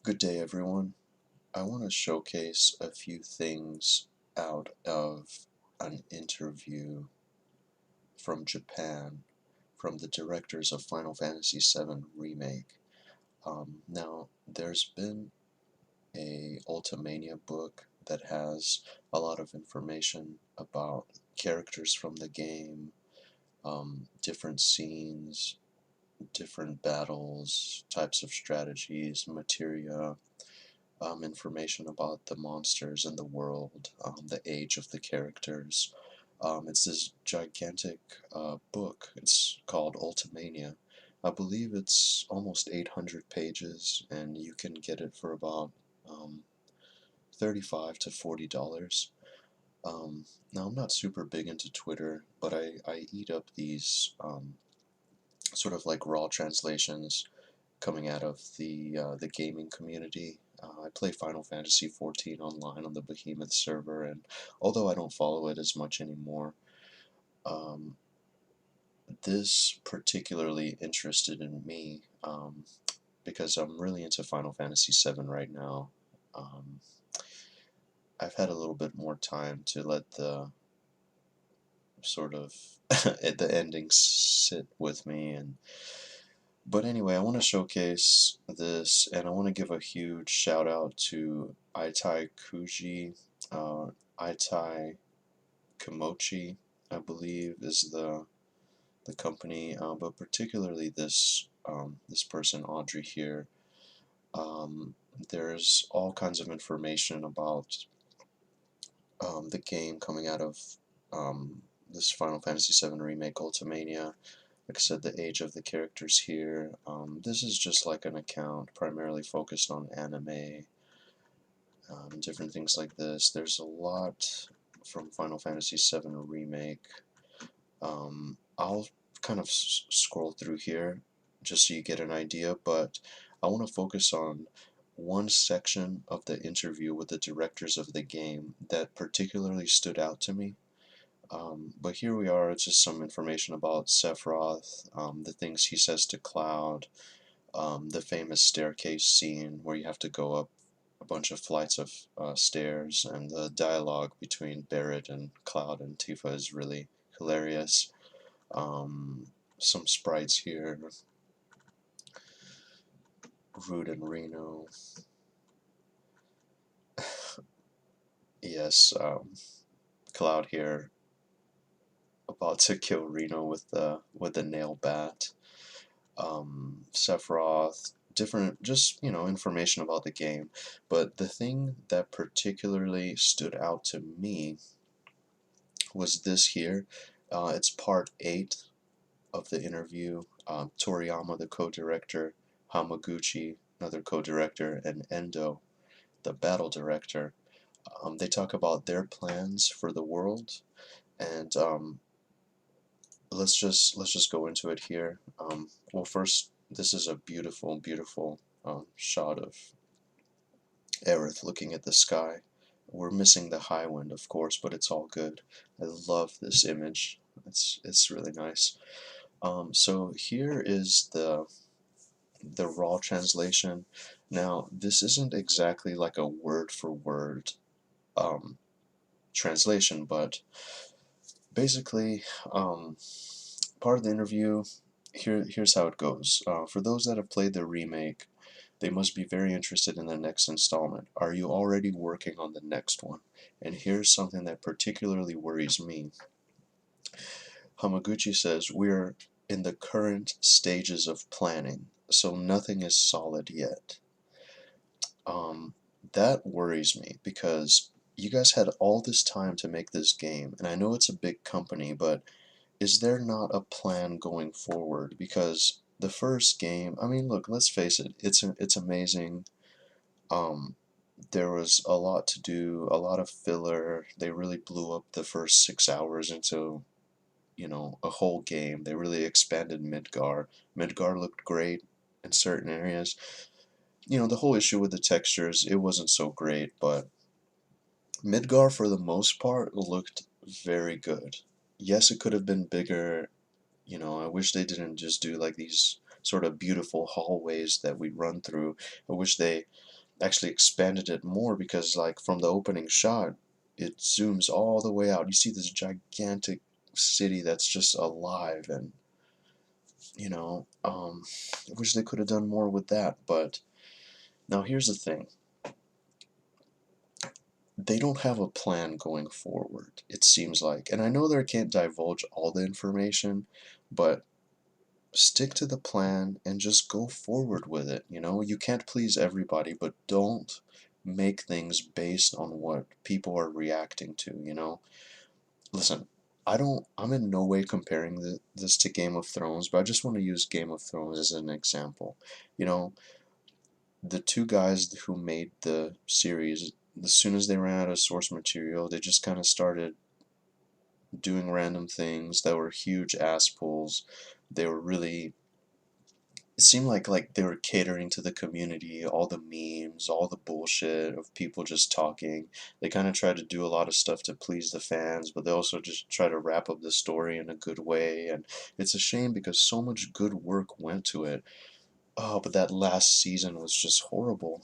Good day, everyone. I want to showcase a few things out of an interview from Japan from the directors of Final Fantasy VII Remake. Now, there's been a Ultimania book that has a lot of information about characters from the game, different scenes, different battles, types of strategies, materia, information about the monsters in the world, the age of the characters. It's this gigantic book. It's called Ultimania. I believe it's almost 800 pages, and you can get it for about um, $35 to $40. Now, I'm not super big into Twitter, but I eat up these sort of like raw translations coming out of the gaming community. I play Final Fantasy XIV online on the Behemoth server, and although I don't follow it as much anymore, um, this particularly interested in me because I'm really into Final Fantasy VII right now. Um, I've had a little bit more time to let the sort of the endings sit with me, and but anyway, I want to showcase this, and I want to give a huge shout out to Aitai Kuji, Aitai Kimochi, I believe is the company, but particularly this person Audrey here. There's all kinds of information about the game coming out of this Final Fantasy VII Remake Ultimania. Like I said, the age of the characters here. This is just like an account primarily focused on anime, different things like this. There's a lot from Final Fantasy VII Remake. I'll kind of scroll through here just so you get an idea, but I want to focus on one section of the interview with the directors of the game that particularly stood out to me. But here we are, it's just some information about Sephiroth, the things he says to Cloud, the famous staircase scene where you have to go up a bunch of flights of stairs, and the dialogue between Barrett and Cloud and Tifa is really hilarious. Some sprites here, Rude and Reno. Yes, Cloud here about to kill Reno with the nail bat. Sephiroth, different, just, information about the game. But the thing that particularly stood out to me was this here. It's part 8 of the interview. Toriyama, the co-director, Hamaguchi, another co-director, and Endo, the battle director. They talk about their plans for the world, and let's just go into it here. Well, first, this is a beautiful, beautiful shot of Aerith looking at the sky. We're missing the high wind, of course, but it's all good. I love this image. It's really nice. So here is the raw translation. Now, this isn't exactly like a word for word translation, but basically, part of the interview, here's how it goes. For those that have played the remake, they must be very interested in the next installment. Are you already working on the next one? And here's something that particularly worries me. Hamaguchi says, we're in the current stages of planning, so nothing is solid yet. Um, that worries me because you guys had all this time to make this game, and I know it's a big company, but is there not a plan going forward? Because the first game, I mean, look, let's face it, it's amazing. Um, there was a lot to do, a lot of filler. They really blew up the first 6 hours into, a whole game. They really expanded Midgar. Midgar looked great in certain areas. The whole issue with the textures, it wasn't so great, but Midgar, for the most part, looked very good. Yes, it could have been bigger. I wish they didn't just do like these sort of beautiful hallways that we run through. I wish they actually expanded it more, because like from the opening shot, it zooms all the way out. You see this gigantic city that's just alive, and I wish they could have done more with that. But now here's the thing. They don't have a plan going forward, it seems like. And I know they can't divulge all the information, but stick to the plan and just go forward with it. You can't please everybody, but don't make things based on what people are reacting to. Listen, I'm in no way comparing this to Game of Thrones, but I just want to use Game of Thrones as an example. You know, the two guys who made the series, as soon as they ran out of source material, they just kind of started doing random things that were huge ass pulls. They were really, it seemed like they were catering to the community, all the memes, all the bullshit of people just talking. They kind of tried to do a lot of stuff to please the fans, but they also just try to wrap up the story in a good way. And it's a shame because so much good work went to it. Oh, but that last season was just horrible.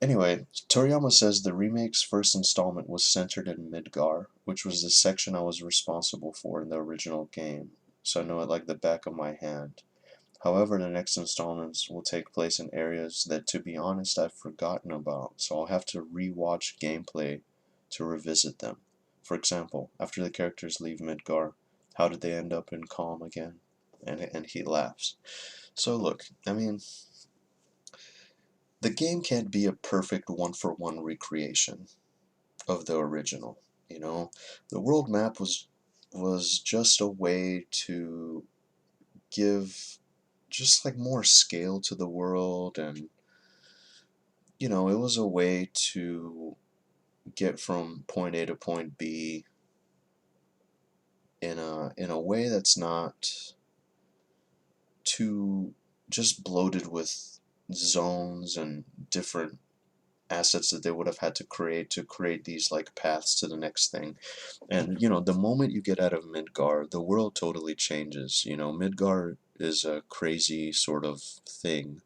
Anyway, Toriyama says the remake's first installment was centered in Midgar, which was the section I was responsible for in the original game, so I know it like the back of my hand. However, the next installments will take place in areas that, to be honest, I've forgotten about, so I'll have to re-watch gameplay to revisit them. For example, after the characters leave Midgar, how did they end up in Calm again? And he laughs. So look, I mean, the game can't be a perfect one-for-one recreation of the original. You know, the world map was just a way to give just like more scale to the world, and it was a way to get from point A to point B in a way that's not too just bloated with zones and different assets that they would have had to create these like paths to the next thing. And the moment you get out of Midgar, the world totally changes. Midgar is a crazy sort of thing,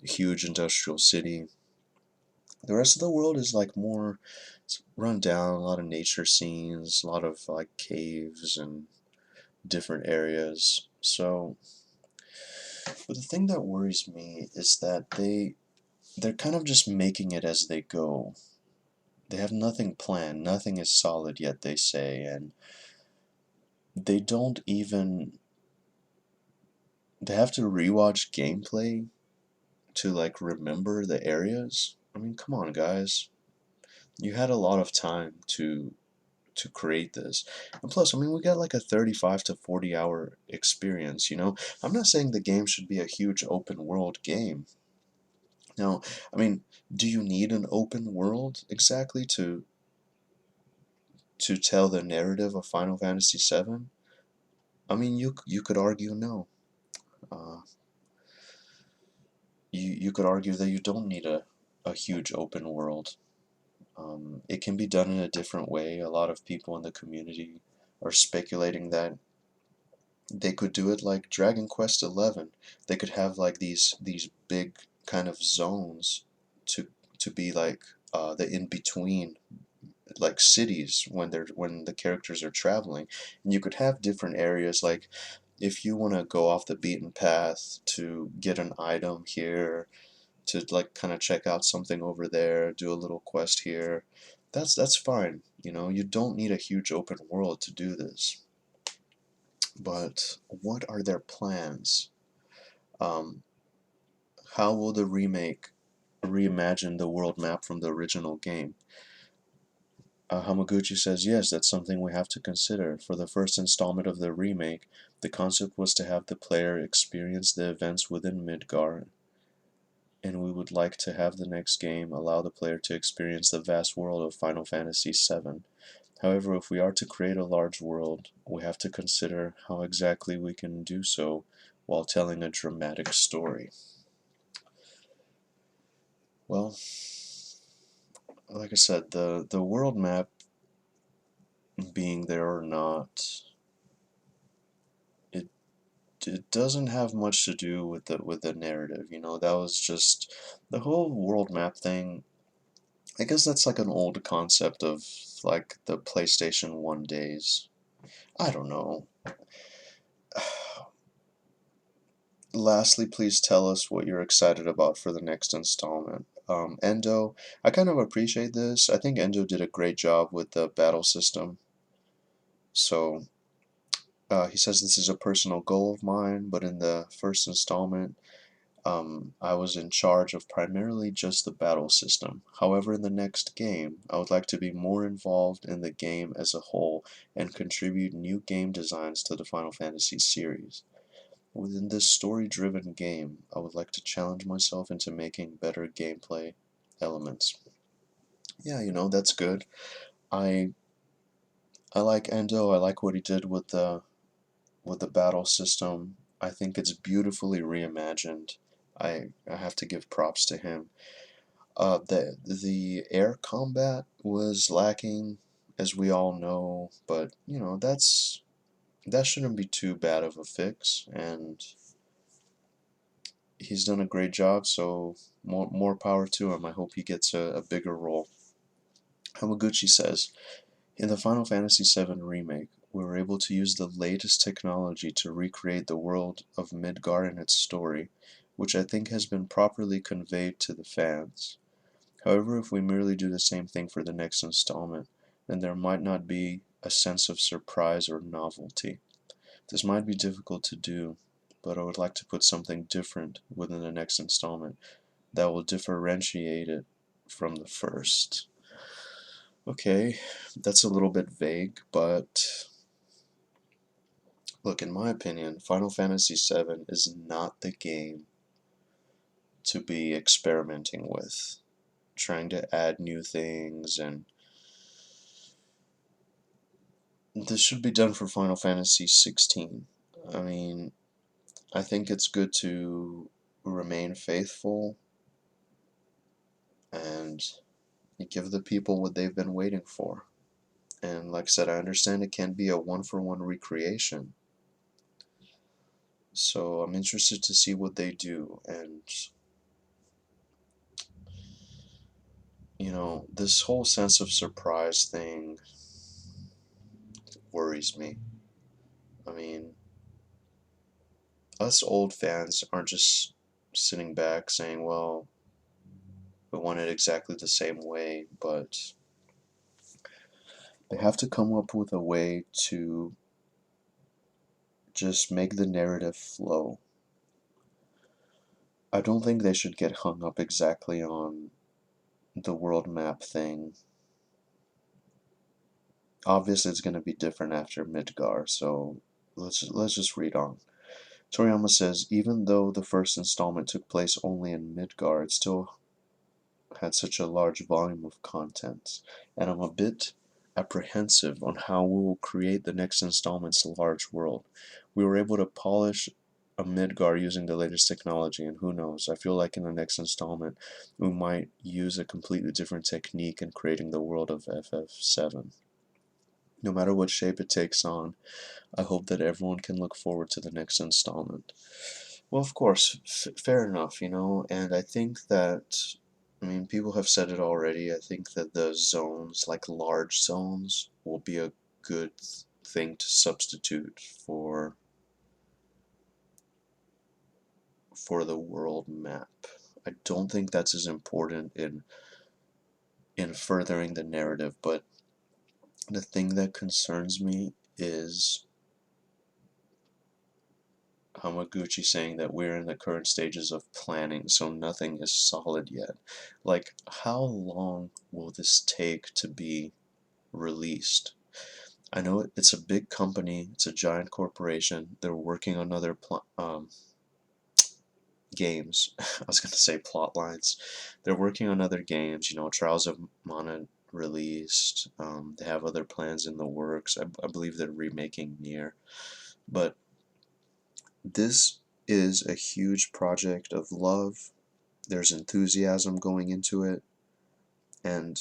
a huge industrial city. The rest of the world is like more, it's run down, a lot of nature scenes, a lot of like caves and different areas. So, but the thing that worries me is that they're kind of just making it as they go. They have nothing planned, nothing is solid yet, they say, and they don't even, they have to rewatch gameplay to like remember the areas. I mean, come on, guys. You had a lot of time to create this. And plus, I mean, we got like a 35 to 40 hour experience. I'm not saying the game should be a huge open world game. Now, I mean, do you need an open world exactly to tell the narrative of Final Fantasy VII? I mean, you could argue no. Uh, you could argue that you don't need a huge open world. It can be done in a different way. A lot of people in the community are speculating that they could do it like Dragon Quest XI. They could have like these big kind of zones to to be like the in between like cities when the characters are traveling, and you could have different areas like if you want to go off the beaten path to get an item here, to like kind of check out something over there, do a little quest here. That's fine. You don't need a huge open world to do this. But what are their plans? Um, how will the remake reimagine the world map from the original game? Hamaguchi says, yes, that's something we have to consider. For the first installment of the remake, the concept was to have the player experience the events within Midgar, and we would like to have the next game allow the player to experience the vast world of Final Fantasy VII. However, if we are to create a large world, we have to consider how exactly we can do so while telling a dramatic story. Well, like I said, the world map being there or not, it it doesn't have much to do with the narrative. You know, that was just the whole world map thing. I guess that's like an old concept of like the PlayStation 1 days. I don't know. Lastly, please tell us what you're excited about for the next installment. Endo, I kind of appreciate this. I think Endo did a great job with the battle system. So, he says this is a personal goal of mine, but in the first installment, I was in charge of primarily just the battle system. However, in the next game, I would like to be more involved in the game as a whole and contribute new game designs to the Final Fantasy series. Within this story-driven game, I would like to challenge myself into making better gameplay elements. Yeah, you know, that's good. I I like Endo. I like what he did with the battle system. I think it's beautifully reimagined. I have to give props to him. The air combat was lacking, as we all know, but you know that shouldn't be too bad of a fix, and he's done a great job. So more power to him. I hope he gets a bigger role. Hamaguchi says, in the Final Fantasy VII Remake, we were able to use the latest technology to recreate the world of Midgar and its story, which I think has been properly conveyed to the fans. However, if we merely do the same thing for the next installment, then there might not be a sense of surprise or novelty. This might be difficult to do, but I would like to put something different within the next installment that will differentiate it from the first. Okay, that's a little bit vague, but look, in my opinion, Final Fantasy VII is not the game to be experimenting with, trying to add new things, and this should be done for Final Fantasy 16. I mean, I think it's good to remain faithful and give the people what they've been waiting for. And like I said, I understand it can't be a one-for-one recreation. So I'm interested to see what they do. And, you know, this whole sense of surprise thing worries me. I mean, us old fans aren't just sitting back saying, well, we want it exactly the same way, but they have to come up with a way to just make the narrative flow. I don't think they should get hung up exactly on the world map thing. Obviously, it's going to be different after Midgar, so let's just read on. Toriyama says, even though the first installment took place only in Midgar, it still had such a large volume of content, and I'm a bit apprehensive on how we will create the next installment's large world. We were able to polish a Midgar using the latest technology, and who knows, I feel like in the next installment we might use a completely different technique in creating the world of FF7. No matter what shape it takes on, I hope that everyone can look forward to the next installment. Well, of course, fair enough, you know, and I think that, I mean, people have said it already. I think that the zones, like large zones, will be a good thing to substitute for the world map. I don't think that's as important in furthering the narrative, but the thing that concerns me is Hamaguchi saying that we're in the current stages of planning, so nothing is solid yet. Like, how long will this take to be released? I know it's a big company, it's a giant corporation, they're working on other games. I was going to say plot lines. They're working on other games, you know, Trials of Mana released, they have other plans in the works. I believe they're remaking Nier. But this is a huge project of love. There's enthusiasm going into it, and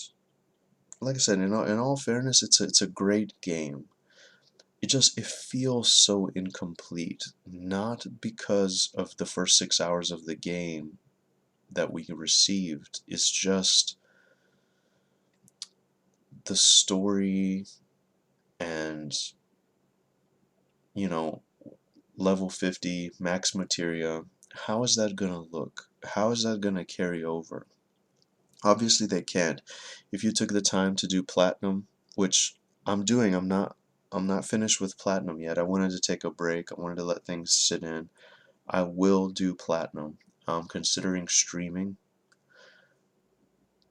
like I said, in all fairness, it's a great game. it feels so incomplete, not because of the first 6 hours of the game that we received. It's just the story and, you know, level 50 max materia. How is that gonna look? How is that gonna carry over? Obviously they can't. If you took the time to do platinum, which I'm doing, I'm not finished with platinum yet. I wanted to take a break. I wanted to let things sit in. I will do platinum. I'm considering streaming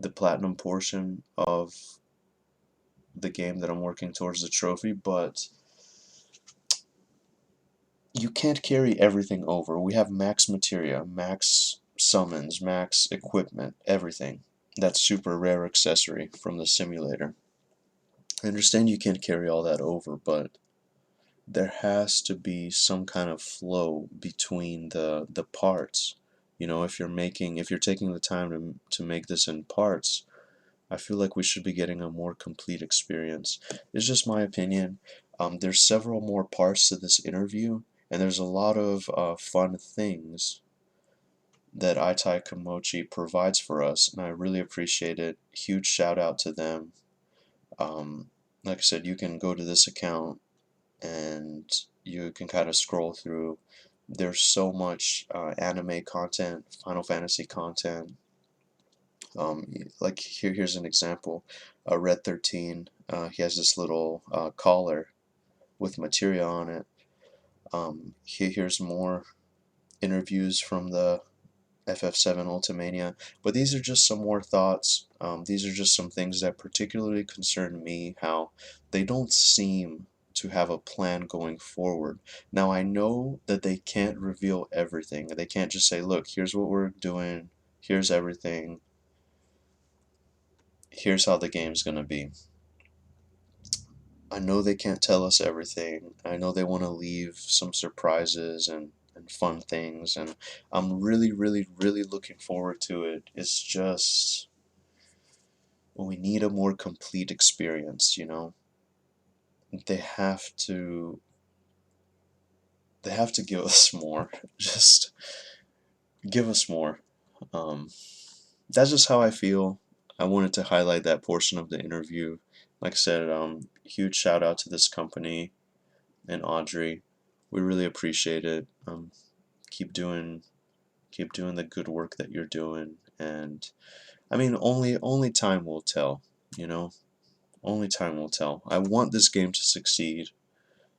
the platinum portion of the game that I'm working towards the trophy, but you can't carry everything over. We have max materia, max summons, max equipment, everything. That super rare accessory from the simulator. I understand you can't carry all that over, but there has to be some kind of flow between the parts. You know, if you're taking the time to make this in parts, I feel like we should be getting a more complete experience. It's just my opinion. There's several more parts to this interview, and there's a lot of fun things that Aitai Kuji provides for us, and I really appreciate it. Huge shout out to them. Like I said, you can go to this account and you can kind of scroll through. There's so much anime content, Final Fantasy content. Like here's an example. Red 13. He has this little collar with materia on it. Here's more interviews from the FF7 Ultimania. But these are just some more thoughts. These are just some things that particularly concern me, how they don't seem to have a plan going forward. Now I know that they can't reveal everything. They can't just say, look, here's what we're doing, here's everything, here's how the game's gonna be. I know they can't tell us everything. I know they want to leave some surprises and fun things, and I'm really, really, really looking forward to it. It's just we need a more complete experience, you know. They have to they have to give us more. Just give us more. Um, that's just how I feel. I wanted to highlight that portion of the interview. Like I said, huge shout out to this company and Audrey. We really appreciate it. Keep doing keep doing the good work that you're doing, and I mean, only time will tell, you know. Only time will tell. I want this game to succeed.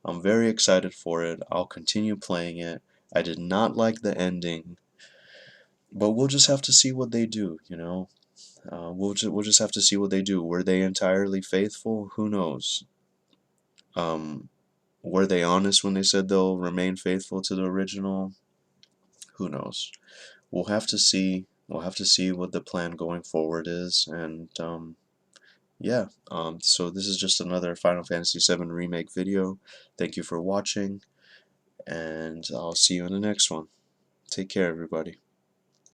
I'm very excited for it. I'll continue playing it. I did not like the ending, but we'll just have to see what they do, you know. We'll just have to see what they do. Were they entirely faithful? Who knows? Um, were they honest when they said they'll remain faithful to the original? Who knows? We'll have to see. We'll have to see what the plan going forward is, and yeah. So this is just another Final Fantasy VII Remake video. Thank you for watching, and I'll see you in the next one. Take care, everybody.